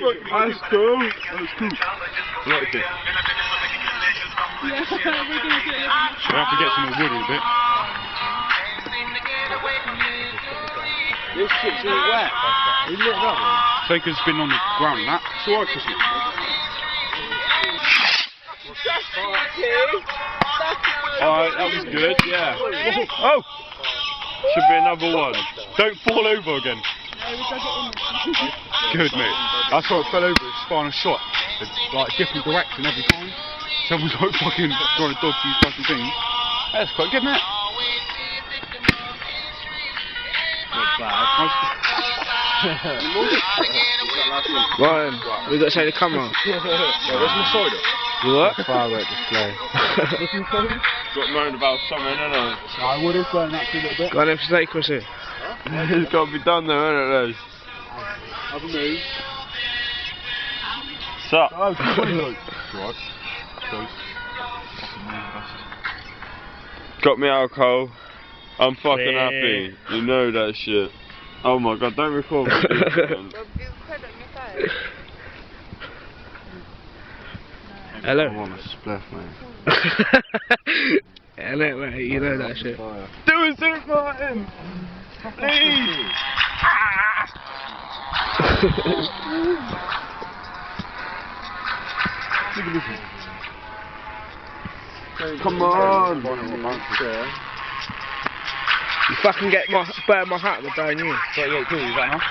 That's cool. That's cool. Like it. Yeah, we're gonna do it. We'll have to get some more wood in a bit. This shit's all wet. We lit it up. Soka's been on the ground and that. It's alright, Chrissy. Alright, that was good, yeah. Oh! Should be another one. Don't fall over again. Good, mate. That's why it fell over. It's spun a shot. It's like different direction every time. Someone's like fucking trying to dodge these fucking things. That's quite good, mate. Not bad. Ryan, we got to show the camera. Where's my cider? You what? Firework display. Got moaned about something, innit? I would have thrown that a little bit. Got an episode, Chrissy? It's got to be done though, innit, Les? Have a move. Sup? Oh, right. Got me alcohol. I'm fucking happy. You know that shit. Oh my god, don't record me. Hello. I want a spliff, mate. Hello, mate. You know that shit. Do a suit for him! Please! Come on! You fucking burn my hat and I'll burn you. Cool, is that enough?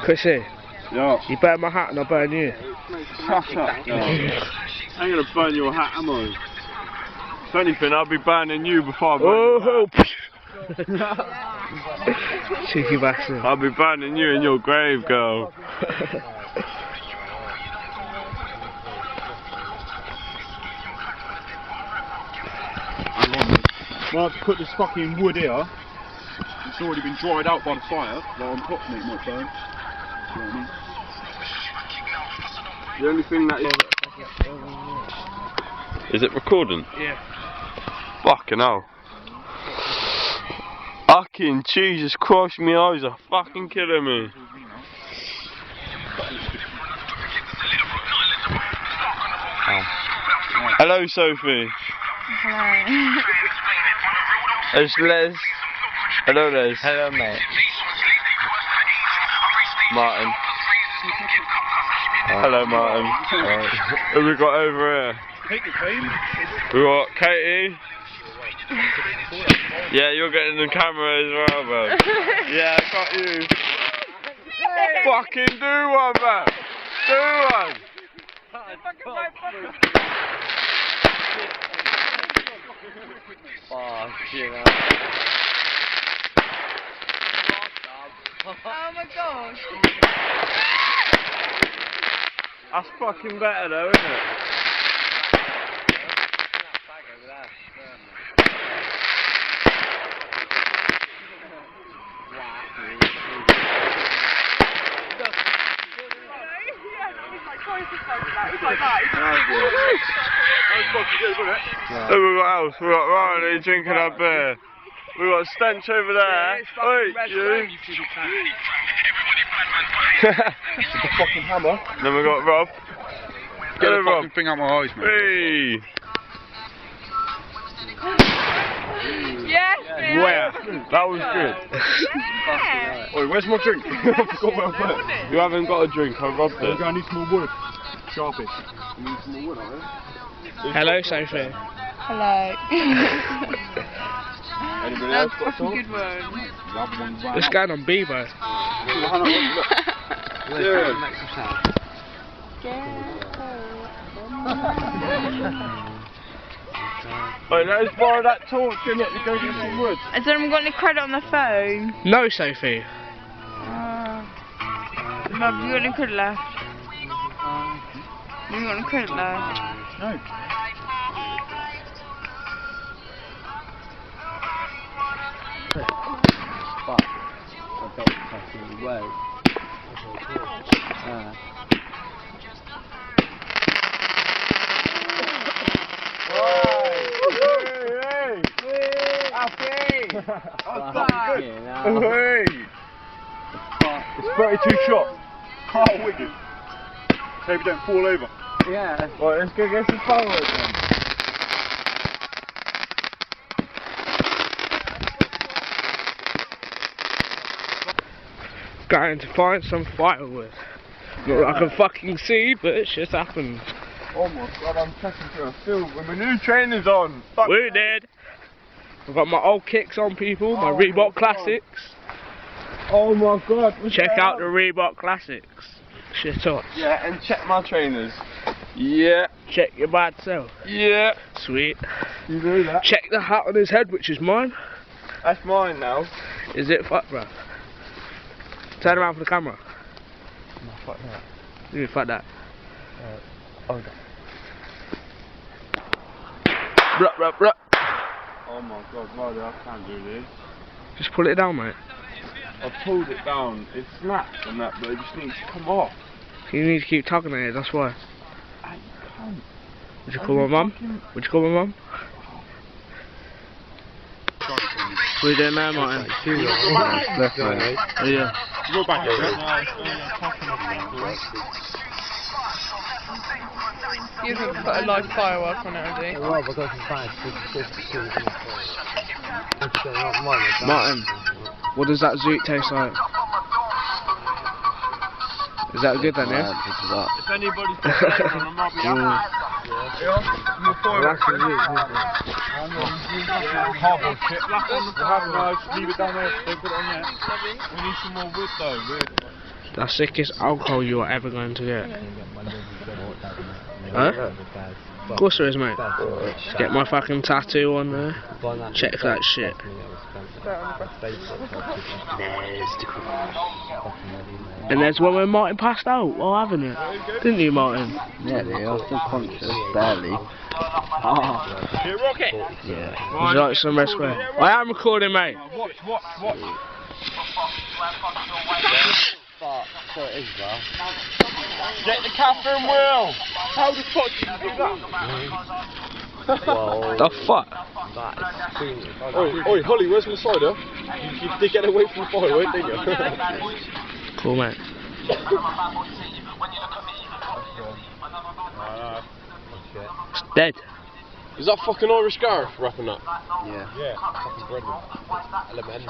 Chrissy, Yeah. you burn my hat and I'll burn you. Shut up. No. I ain't gonna burn your hat, am I? If anything, I'll be burning you before I burn your hat. Cheeky bastard. I'll be burning you in your grave, girl. Well, I've put this fucking wood here. It's already been dried out by the fire. Well, on top, mate, might burn. You know what I mean? The only thing that is it recording? Yeah. Fucking hell. Fucking Jesus Christ, my eyes are fucking killing me. Hello, Sophie. Hello. It's Les. Hello, Les. Hello, mate. Martin. Hello, Martin. Who we got over here? We got Katie. Yeah, you're getting the camera as well, man. Yeah, I got you. Fucking do one, man. Do one. Oh my gosh. That's fucking better though, isn't it? Look, we got else. We got Ryan drinking our beer. We got Stench over there. Wait, you. The fucking hammer. Then we got Rob. Get the Rob. Thing out my eyes, mate. Hey. Yes, Where? That was good. Yeah. Oi, where's my drink? I forgot where I put it. You haven't got a drink. I robbed it. We're going to need some more wood. Sharpish. We need some more wood, aren't we? Hello, Sophie. Hello. Anybody That's else got a some? good one. What's going on, Bebo? Wait, let's borrow that torch and let me go get some wood. Has anyone got any credit on the phone? No, Sophie. Rob, you got any credit left? You got any credit left? No. Fuck. I bet it's fucking way. Hey! Hey! It's 32 shots. Oh, wicked. Hope you don't fall over. Yeah. Right, let's go get some fireworks then. Going to find some firewood. Not like I can fucking see, but it's just happened. Oh my god, I'm checking through a field with my new trainers on. Fuck. We're dead. I've got my old kicks on, people, my Reebok Classics. Oh my god. Check out the Reebok Classics. Shit up. Yeah, and check my trainers. Yeah. Check your bad self. Yeah. Sweet. You do that. Check the hat on his head, which is mine. That's mine now. Is it fuck, bro? Turn around for the camera. No, fuck that. You fuck that. Oh, that. Oh my god, Riley, I can't do this. Just pull it down, mate. I pulled it down, it snapped and that, but it just needs to come off. You need to keep tugging at it, that's why. I can't. Would you call my mum? Would you call my mum? What are you doing now, Martin? Left, mate. Oh, yeah. Go back here. You haven't put a live firework on it, has he? Well, because it's bad. Martin, what does that zoot taste like? Is that good then, yeah? If anybody's got a on them, I'll be out. Hardboard chip. Leave it down there. Don't put it on there. We need some more wood though. The sickest alcohol you are ever going to get. Huh? Of course there is, mate. Get my fucking tattoo on there. Check that shit. And there's one where Martin passed out while having it. Didn't you, Martin? Yeah, they are still conscious, barely. Rocket! Yeah. Would you like some Red Square? I am recording, mate. Watch. Get the Catherine wheel! How the fuck did you do that? The fuck? Oi, Holly, where's my cider? You did get away from the firework, didn't you? Cool, mate. It's dead. Is that fucking Irish Gareth wrapping up? Yeah. Yeah, fucking brilliant. Element.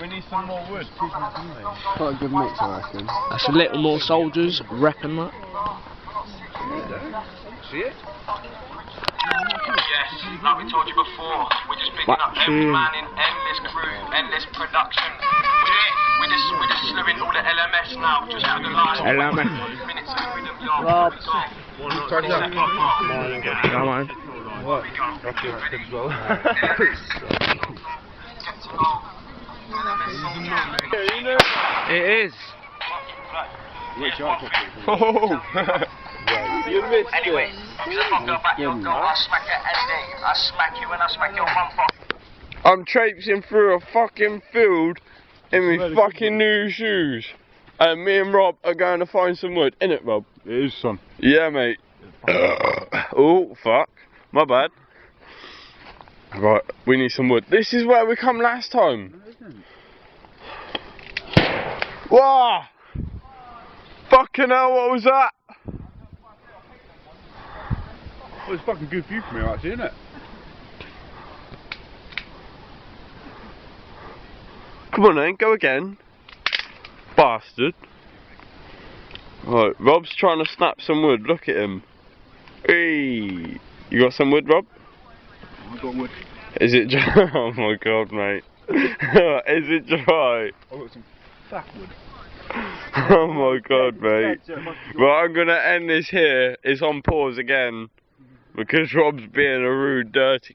We need some more wood. Quite a good mix, I reckon. That's a little more soldiers repping that. See it? Yes, like we told you before, we're just picking up every man in endless crew, endless production. We're just slewing all the LMS now, just for the last LMS. minutes of freedom yard. Turn it up. Come on. What? That's good as well. It is. Oh! You missed Anyway, it. you don't go back your goal, I'll smack your head in. I'll smack you and I'll smack your mum for. I'm traipsing through a fucking field in my fucking new shoes. And me and Rob are going to find some wood. Innit, Rob? It is, son. Yeah, mate. Oh, fuck. My bad. Right, we need some wood. This is where we come last time. Wow! Fucking hell, what was that? Well, it's a fucking good view from here, actually, isn't it? Come on then, go again. Bastard. Right, Rob's trying to snap some wood, look at him. Hey, you got some wood, Rob? I've got wood. Is it dry? Oh my god, mate. Is it dry? I've got some fat wood. Oh my god, mate. Well, I'm gonna end this here. It's on pause again. Because Rob's being a rude, dirty